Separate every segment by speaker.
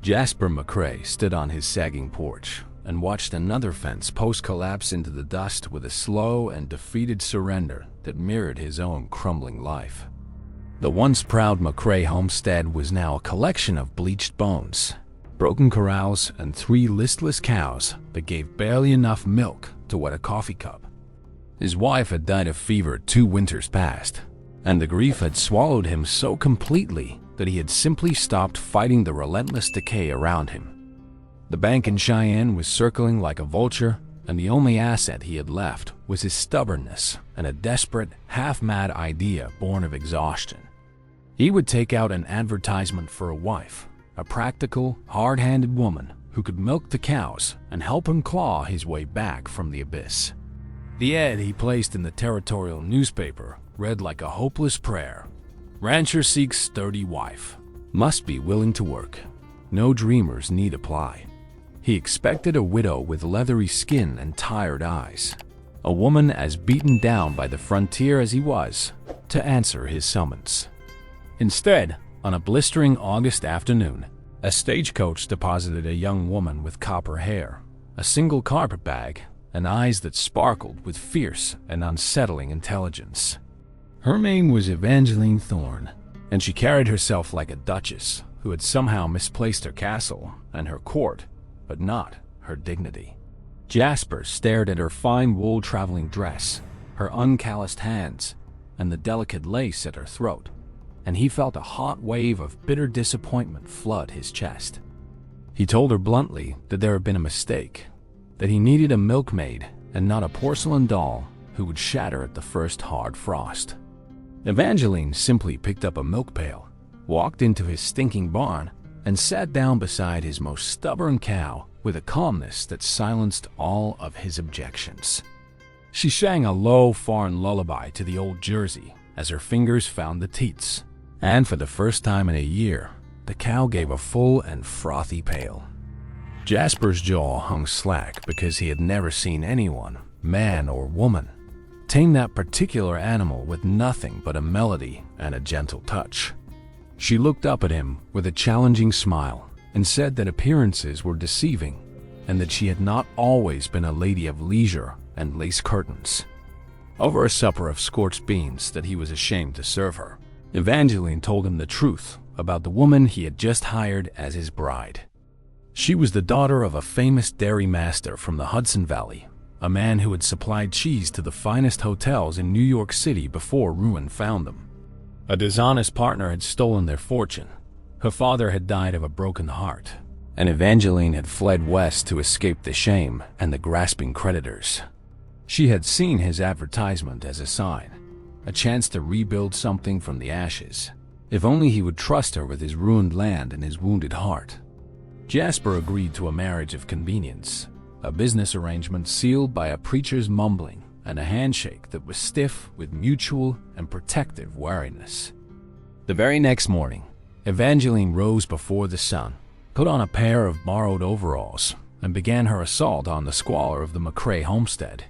Speaker 1: Jasper McCray stood on his sagging porch and watched another fence post-collapse into the dust with a slow and defeated surrender that mirrored his own crumbling life. The once proud McCray homestead was now a collection of bleached bones, broken corrals, and 3 listless cows that gave barely enough milk to wet a coffee cup. His wife had died of fever 2 winters past, and the grief had swallowed him so completely that he had simply stopped fighting the relentless decay around him. The bank in Cheyenne was circling like a vulture, and the only asset he had left was his stubbornness and a desperate, half-mad idea born of exhaustion. He would take out an advertisement for a wife, a practical, hard-handed woman who could milk the cows and help him claw his way back from the abyss. The ad he placed in the territorial newspaper read like a hopeless prayer. Rancher seeks sturdy wife. Must be willing to work. No dreamers need apply. He expected a widow with leathery skin and tired eyes, a woman as beaten down by the frontier as he was, to answer his summons. Instead, on a blistering August afternoon, a stagecoach deposited a young woman with copper hair, a single carpet bag, and eyes that sparkled with fierce and unsettling intelligence. Her name was Evangeline Thorne, and she carried herself like a duchess who had somehow misplaced her castle and her court, but not her dignity. Jasper stared at her fine wool traveling dress, her uncalloused hands, and the delicate lace at her throat, and he felt a hot wave of bitter disappointment flood his chest. He told her bluntly that there had been a mistake, that he needed a milkmaid and not a porcelain doll who would shatter at the first hard frost. Evangeline simply picked up a milk pail, walked into his stinking barn, and sat down beside his most stubborn cow with a calmness that silenced all of his objections. She sang a low foreign lullaby to the old Jersey as her fingers found the teats, and for the first time in a year, the cow gave a full and frothy pail. Jasper's jaw hung slack because he had never seen anyone, man or woman, tame that particular animal with nothing but a melody and a gentle touch. She looked up at him with a challenging smile and said that appearances were deceiving and that she had not always been a lady of leisure and lace curtains. Over a supper of scorched beans that he was ashamed to serve her, Evangeline told him the truth about the woman he had just hired as his bride. She was the daughter of a famous dairy master from the Hudson Valley, a man who had supplied cheese to the finest hotels in New York City before ruin found them. A dishonest partner had stolen their fortune. Her father had died of a broken heart, and Evangeline had fled west to escape the shame and the grasping creditors. She had seen his advertisement as a sign, a chance to rebuild something from the ashes, if only he would trust her with his ruined land and his wounded heart. Jasper agreed to a marriage of convenience, a business arrangement sealed by a preacher's mumbling and a handshake that was stiff with mutual and protective wariness. The very next morning, Evangeline rose before the sun, put on a pair of borrowed overalls, and began her assault on the squalor of the McCray homestead.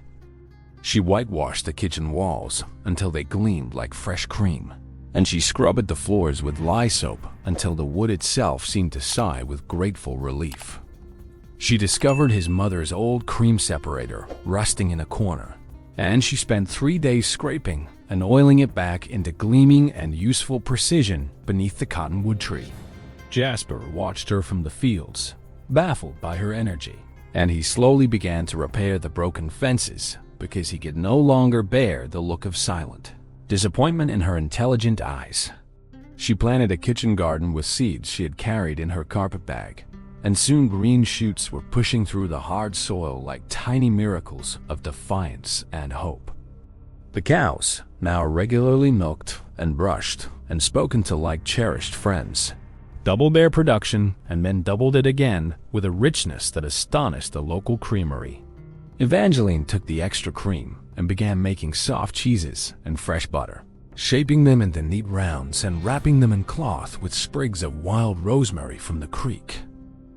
Speaker 1: She whitewashed the kitchen walls until they gleamed like fresh cream, and she scrubbed the floors with lye soap until the wood itself seemed to sigh with grateful relief. She discovered his mother's old cream separator rusting in a corner, and she spent 3 days scraping and oiling it back into gleaming and useful precision beneath the cottonwood tree. Jasper watched her from the fields, baffled by her energy, and he slowly began to repair the broken fences because he could no longer bear the look of silent disappointment in her intelligent eyes. She planted a kitchen garden with seeds she had carried in her carpet bag, and soon green shoots were pushing through the hard soil like tiny miracles of defiance and hope. The cows, now regularly milked and brushed and spoken to like cherished friends, doubled their production and then doubled it again with a richness that astonished the local creamery. Evangeline took the extra cream and began making soft cheeses and fresh butter, shaping them into neat rounds and wrapping them in cloth with sprigs of wild rosemary from the creek.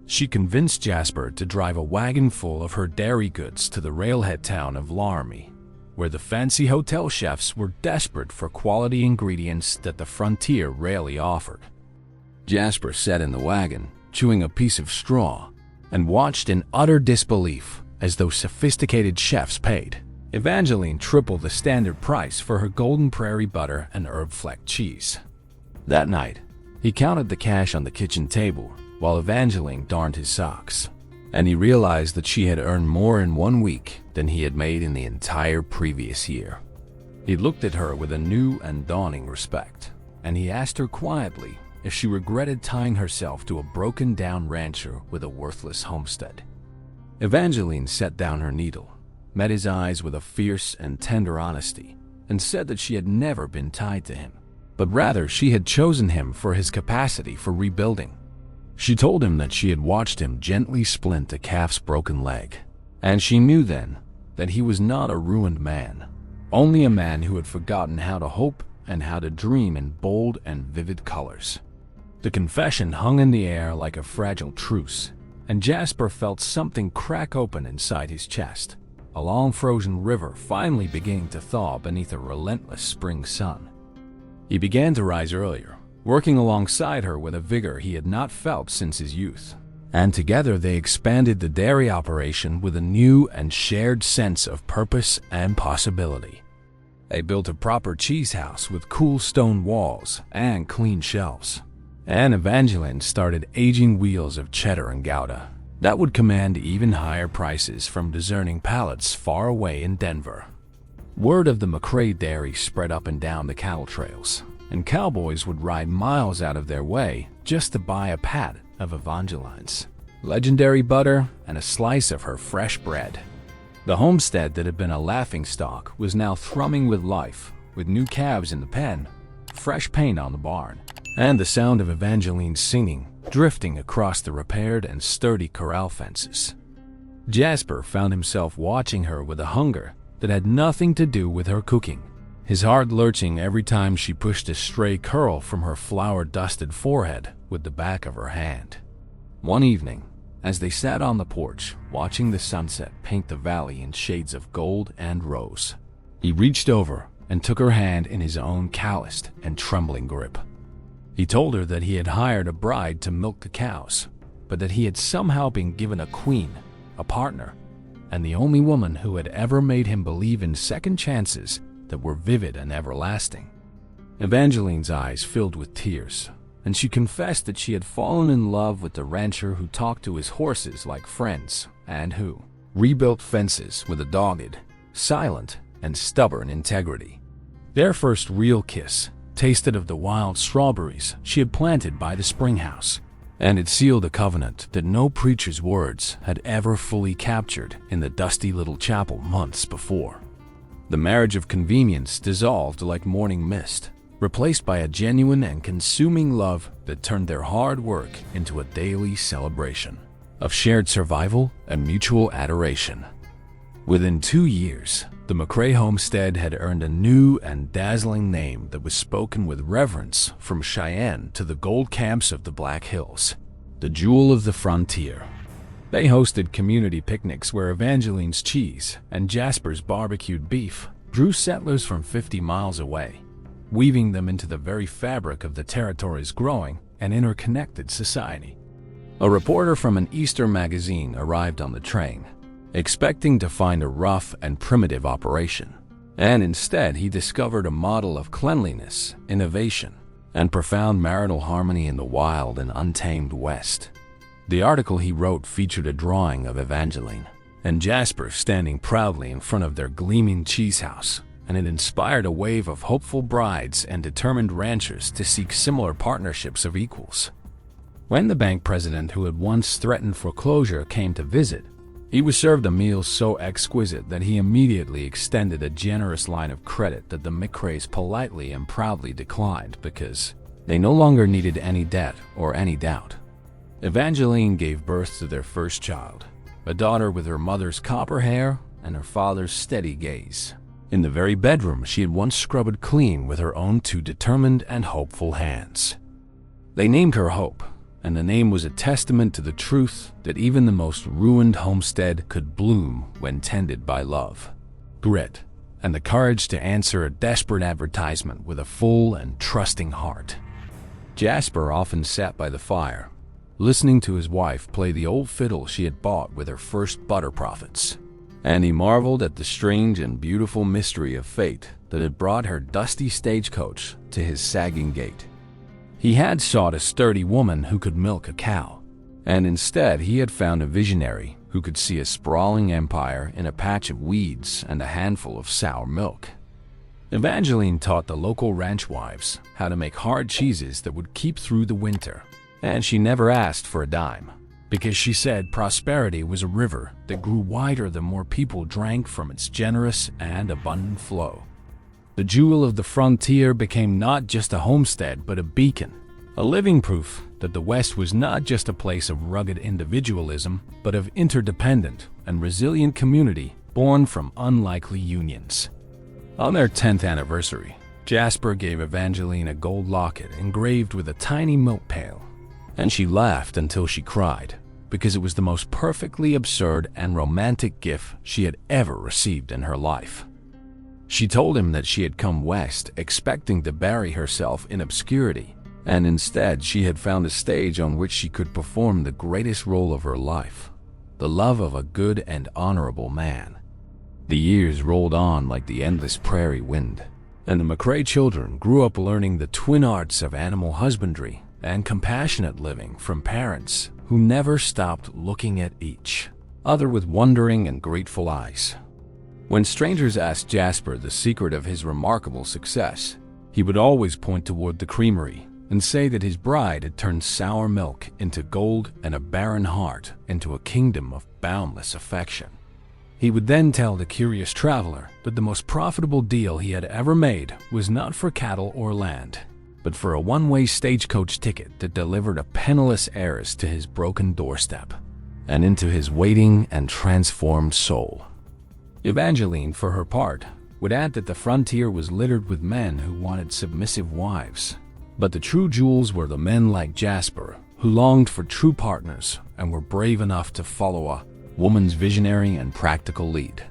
Speaker 1: She convinced Jasper to drive a wagon full of her dairy goods to the railhead town of Laramie, where the fancy hotel chefs were desperate for quality ingredients that the frontier rarely offered. Jasper sat in the wagon, chewing a piece of straw, and watched in utter disbelief as those sophisticated chefs paid. Evangeline tripled the standard price for her golden prairie butter and herb-flecked cheese. That night, he counted the cash on the kitchen table while Evangeline darned his socks, and he realized that she had earned more in 1 week than he had made in the entire previous year. He looked at her with a new and dawning respect, and he asked her quietly if she regretted tying herself to a broken-down rancher with a worthless homestead. Evangeline set down her needle, met his eyes with a fierce and tender honesty, and said that she had never been tied to him, but rather she had chosen him for his capacity for rebuilding. She told him that she had watched him gently splint a calf's broken leg, and she knew then that he was not a ruined man, only a man who had forgotten how to hope and how to dream in bold and vivid colors. The confession hung in the air like a fragile truce, and Jasper felt something crack open inside his chest, a long frozen river finally beginning to thaw beneath a relentless spring sun. He began to rise earlier, working alongside her with a vigor he had not felt since his youth, and together they expanded the dairy operation with a new and shared sense of purpose and possibility. They built a proper cheese house with cool stone walls and clean shelves, and Evangeline started aging wheels of cheddar and Gouda that would command even higher prices from discerning palates far away in Denver. Word of the McCray dairy spread up and down the cattle trails, and cowboys would ride miles out of their way just to buy a pat of Evangeline's legendary butter and a slice of her fresh bread. The homestead that had been a laughingstock was now thrumming with life, with new calves in the pen, fresh paint on the barn, and the sound of Evangeline's singing drifting across the repaired and sturdy corral fences. Jasper found himself watching her with a hunger that had nothing to do with her cooking, his heart lurching every time she pushed a stray curl from her flour-dusted forehead with the back of her hand. One evening, as they sat on the porch watching the sunset paint the valley in shades of gold and rose, he reached over and took her hand in his own calloused and trembling grip. He told her that he had hired a bride to milk the cows, but that he had somehow been given a queen, a partner, and the only woman who had ever made him believe in second chances that were vivid and everlasting. Evangeline's eyes filled with tears, and she confessed that she had fallen in love with the rancher who talked to his horses like friends and who rebuilt fences with a dogged, silent, and stubborn integrity. Their first real kiss tasted of the wild strawberries she had planted by the spring house, and it sealed a covenant that no preacher's words had ever fully captured in the dusty little chapel months before. The marriage of convenience dissolved like morning mist, replaced by a genuine and consuming love that turned their hard work into a daily celebration of shared survival and mutual adoration. Within 2 years, the McCray homestead had earned a new and dazzling name that was spoken with reverence from Cheyenne to the gold camps of the Black Hills, the jewel of the frontier. They hosted community picnics where Evangeline's cheese and Jasper's barbecued beef drew settlers from 50 miles away, weaving them into the very fabric of the territory's growing and interconnected society. A reporter from an Eastern magazine arrived on the train, expecting to find a rough and primitive operation, and instead he discovered a model of cleanliness, innovation, and profound marital harmony in the wild and untamed West. The article he wrote featured a drawing of Evangeline and Jasper standing proudly in front of their gleaming cheese house, and it inspired a wave of hopeful brides and determined ranchers to seek similar partnerships of equals. When the bank president who had once threatened foreclosure came to visit, he was served a meal so exquisite that he immediately extended a generous line of credit that the McCrays politely and proudly declined because they no longer needed any debt or any doubt. Evangeline gave birth to their first child, a daughter with her mother's copper hair and her father's steady gaze, in the very bedroom she had once scrubbed clean with her own two determined and hopeful hands. They named her Hope, and the name was a testament to the truth that even the most ruined homestead could bloom when tended by love, grit, and the courage to answer a desperate advertisement with a full and trusting heart. Jasper often sat by the fire, listening to his wife play the old fiddle she had bought with her first butter profits. And he marveled at the strange and beautiful mystery of fate that had brought her dusty stagecoach to his sagging gate. He had sought a sturdy woman who could milk a cow, and instead he had found a visionary who could see a sprawling empire in a patch of weeds and a handful of sour milk. Evangeline taught the local ranch wives how to make hard cheeses that would keep through the winter, and she never asked for a dime, because she said prosperity was a river that grew wider the more people drank from its generous and abundant flow. The jewel of the frontier became not just a homestead but a beacon, a living proof that the West was not just a place of rugged individualism, but of interdependent and resilient community born from unlikely unions. On their 10th anniversary, Jasper gave Evangeline a gold locket engraved with a tiny milk pail, and she laughed until she cried, because it was the most perfectly absurd and romantic gift she had ever received in her life. She told him that she had come west expecting to bury herself in obscurity, and instead she had found a stage on which she could perform the greatest role of her life, the love of a good and honorable man. The years rolled on like the endless prairie wind, and the McCray children grew up learning the twin arts of animal husbandry and compassionate living from parents who never stopped looking at each other with wondering and grateful eyes. When strangers asked Jasper the secret of his remarkable success, he would always point toward the creamery and say that his bride had turned sour milk into gold and a barren heart into a kingdom of boundless affection. He would then tell the curious traveler that the most profitable deal he had ever made was not for cattle or land, but for a one-way stagecoach ticket that delivered a penniless heiress to his broken doorstep and into his waiting and transformed soul. Evangeline, for her part, would add that the frontier was littered with men who wanted submissive wives, but the true jewels were the men like Jasper who longed for true partners and were brave enough to follow a woman's visionary and practical lead.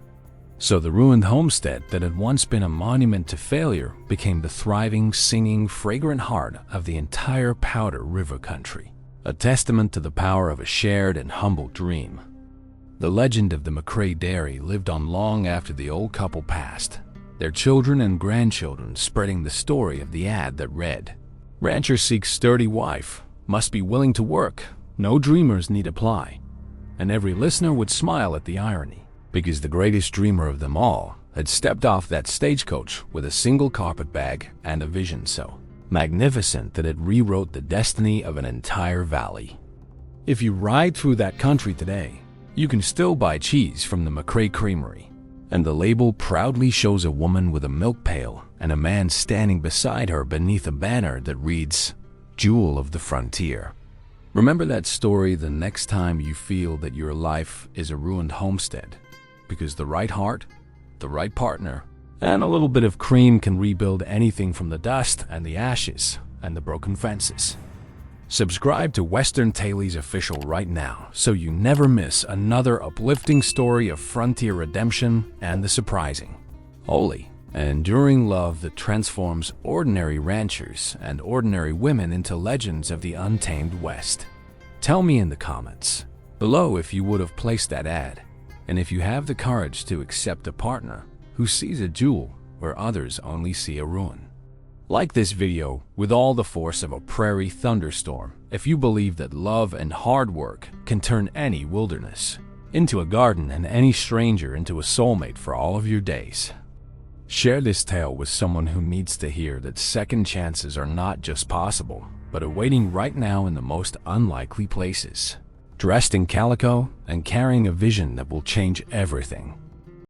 Speaker 1: So the ruined homestead that had once been a monument to failure became the thriving, singing, fragrant heart of the entire Powder River country, a testament to the power of a shared and humble dream. The legend of the McCray dairy lived on long after the old couple passed, their children and grandchildren spreading the story of the ad that read, "Rancher seeks sturdy wife, must be willing to work, no dreamers need apply." And every listener would smile at the irony, because the greatest dreamer of them all had stepped off that stagecoach with a single carpetbag and a vision so magnificent that it rewrote the destiny of an entire valley. If you ride through that country today, you can still buy cheese from the McCray Creamery, and the label proudly shows a woman with a milk pail and a man standing beside her beneath a banner that reads, "Jewel of the Frontier." Remember that story the next time you feel that your life is a ruined homestead, because the right heart, the right partner, and a little bit of cream can rebuild anything from the dust and the ashes and the broken fences. Subscribe to Western Taily's official right now so you never miss another uplifting story of frontier redemption and the surprising, holy, and enduring love that transforms ordinary ranchers and ordinary women into legends of the untamed West. Tell me in the comments below if you would have placed that ad, and if you have the courage to accept a partner who sees a jewel where others only see a ruin. Like this video with all the force of a prairie thunderstorm if you believe that love and hard work can turn any wilderness into a garden and any stranger into a soulmate for all of your days. Share this tale with someone who needs to hear that second chances are not just possible, but are waiting right now in the most unlikely places, dressed in calico and carrying a vision that will change everything.